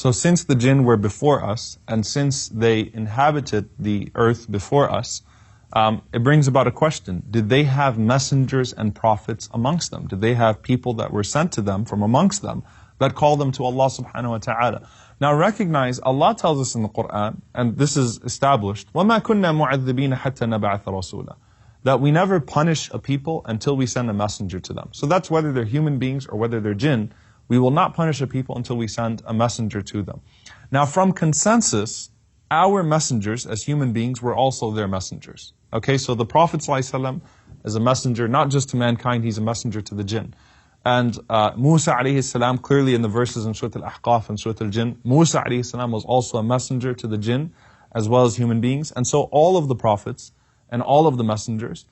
So since the jinn were before us, and since they inhabited the earth before us, it brings about a question. Did they have messengers and prophets amongst them? Did they have people that were sent to them from amongst them that called them to Allah subhanahu wa ta'ala? Now recognize, Allah tells us in the Quran, and this is established, وَمَا كُنَّا مُعَذِّبِينَ حَتَّى نَبْعَثَ رَسُولًا, that we never punish a people until we send a messenger to them. So that's whether they're human beings or whether they're jinn. We will not punish a people until we send a messenger to them. Now from consensus, our messengers as human beings were also their messengers. Okay, so the Prophet ﷺ is a messenger not just to mankind, he's a messenger to the jinn. And Musa alayhi salam, clearly in the verses in Surah Al-Ahqaf and Surah Al-Jinn, Musa alayhi salam was also a messenger to the jinn as well as human beings. And so all of the prophets and all of the messengers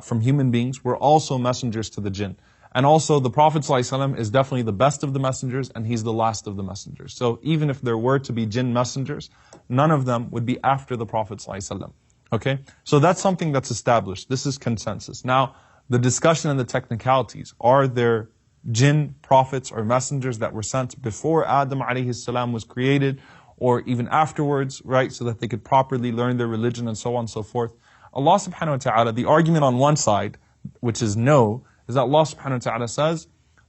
from human beings were also messengers to the jinn. And also the Prophet ﷺ is definitely the best of the messengers and he's the last of the messengers. So even if there were to be jinn messengers, none of them would be after the Prophet ﷺ. Okay? So that's something that's established. This is consensus. Now, the discussion and the technicalities. Are there jinn prophets or messengers that were sent before Adam alayhi salam was created or even afterwards, right? So that they could properly learn their religion and so on and so forth. Allah subhanahu wa ta'ala, the argument on one side, which is no, is that Allah subhanahu wa ta'ala says,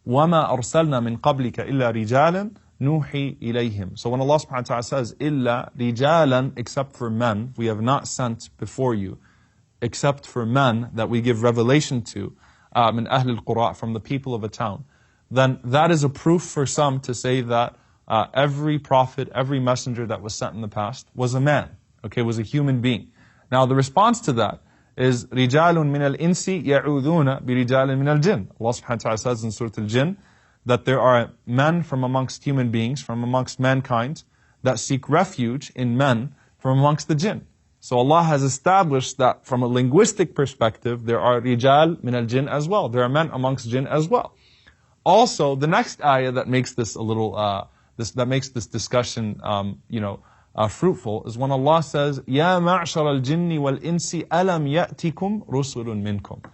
وَمَا أَرْسَلْنَا مِن قَبْلِكَ إِلَّا رِجَالًا نُوحِي إِلَيْهِمْ. So when Allah subhanahu wa ta'ala says, إِلَّا رِجَالًا, except for men, we have not sent before you, except for men that we give revelation to, min ahl al-qura, from the people of a town, then that is a proof for some to say that every prophet, every messenger that was sent in the past was a man, okay, was a human being. Now the response to that is رِجَالٌ مِنَ الْإِنسِ يَعُوذُونَ بِرِجَالٍ مِنَ الْجِنِّ. Allah subhanahu wa ta'ala says in Surah Al-Jinn that there are men from amongst human beings, from amongst mankind, that seek refuge in men from amongst the jinn. So Allah has established that from a linguistic perspective, there are rijal min al-jinn as well. There are men amongst jinn as well. Also, the next ayah that makes this a little, that makes this discussion, fruitful is when Allah says, "Ya ma'shar al-jinni wal-insi alam ya'tikum rusulun minkum."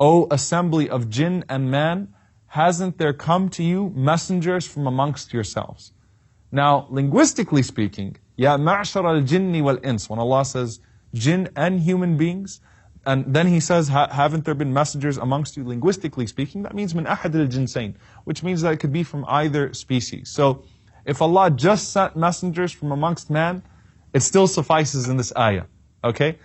O assembly of jinn and man, hasn't there come to you messengers from amongst yourselves? Now, linguistically speaking, Ya ma'shar al-jinni wal-ins, when Allah says jinn and human beings, and then He says, haven't there been messengers amongst you? Linguistically speaking, that means min ahad al-jinsayn, which means that it could be from either species. So, if Allah just sent messengers from amongst man, it still suffices in this ayah. Okay?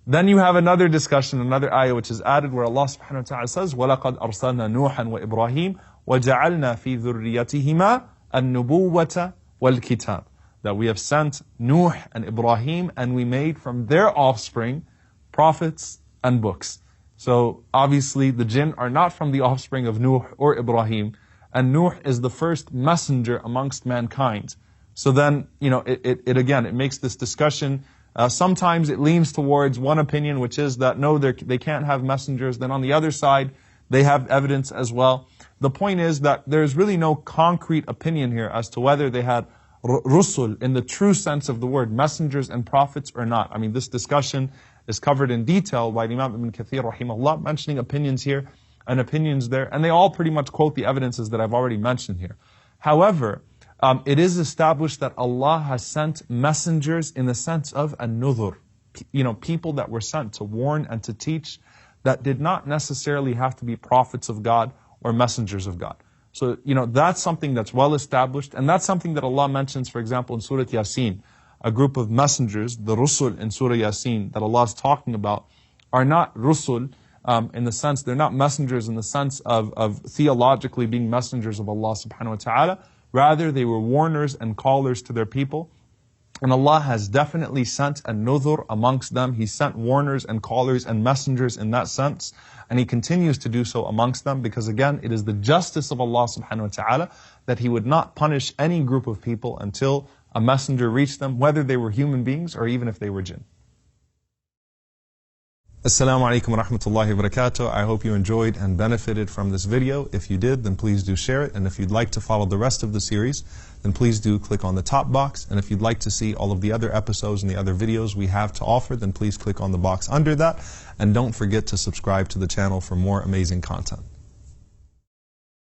Then you have another discussion, another ayah which is added where Allah subhanahu wa ta'ala says, وَلَقَدْ أَرْسَلْنَا نُوحًا وَإِبْرَاهِيمَ وَجَعَلْنَا فِي ذُرِّيَّتِهِمَا النُّبُوَّةَ وَالْكِتَابَ. That we have sent Nuh and Ibrahim and we made from their offspring prophets and books. So obviously the jinn are not from the offspring of Nuh or Ibrahim, and Nuh is the first messenger amongst mankind. So then, it makes this discussion, sometimes it leans towards one opinion, which is that no, they can't have messengers. Then on the other side, they have evidence as well. The point is that there's really no concrete opinion here as to whether they had rusul in the true sense of the word, messengers and prophets or not. I mean, this discussion is covered in detail by Imam Ibn Kathir rahimahullah, mentioning opinions here and opinions there, and they all pretty much quote the evidences that I've already mentioned here. However, it is established that Allah has sent messengers in the sense of an-nudhur, people that were sent to warn and to teach, that did not necessarily have to be prophets of God or messengers of God. So, that's something that's well established, and that's something that Allah mentions, for example, in Surah Yasin. A group of messengers, the rusul in Surah Yasin that Allah is talking about, are not rusul in the sense, they're not messengers in the sense of theologically being messengers of Allah subhanahu wa ta'ala. Rather, they were warners and callers to their people. And Allah has definitely sent a nudhur amongst them. He sent warners and callers and messengers in that sense. And He continues to do so amongst them because again, it is the justice of Allah subhanahu wa ta'ala that He would not punish any group of people until a messenger reached them, whether they were human beings or even if they were jinn. Assalamu alaikum wa rahmatullahi wa barakatuh. I hope you enjoyed and benefited from this video. If you did, then please do share it. And if you'd like to follow the rest of the series, then please do click on the top box. And if you'd like to see all of the other episodes and the other videos we have to offer, then please click on the box under that. And don't forget to subscribe to the channel for more amazing content.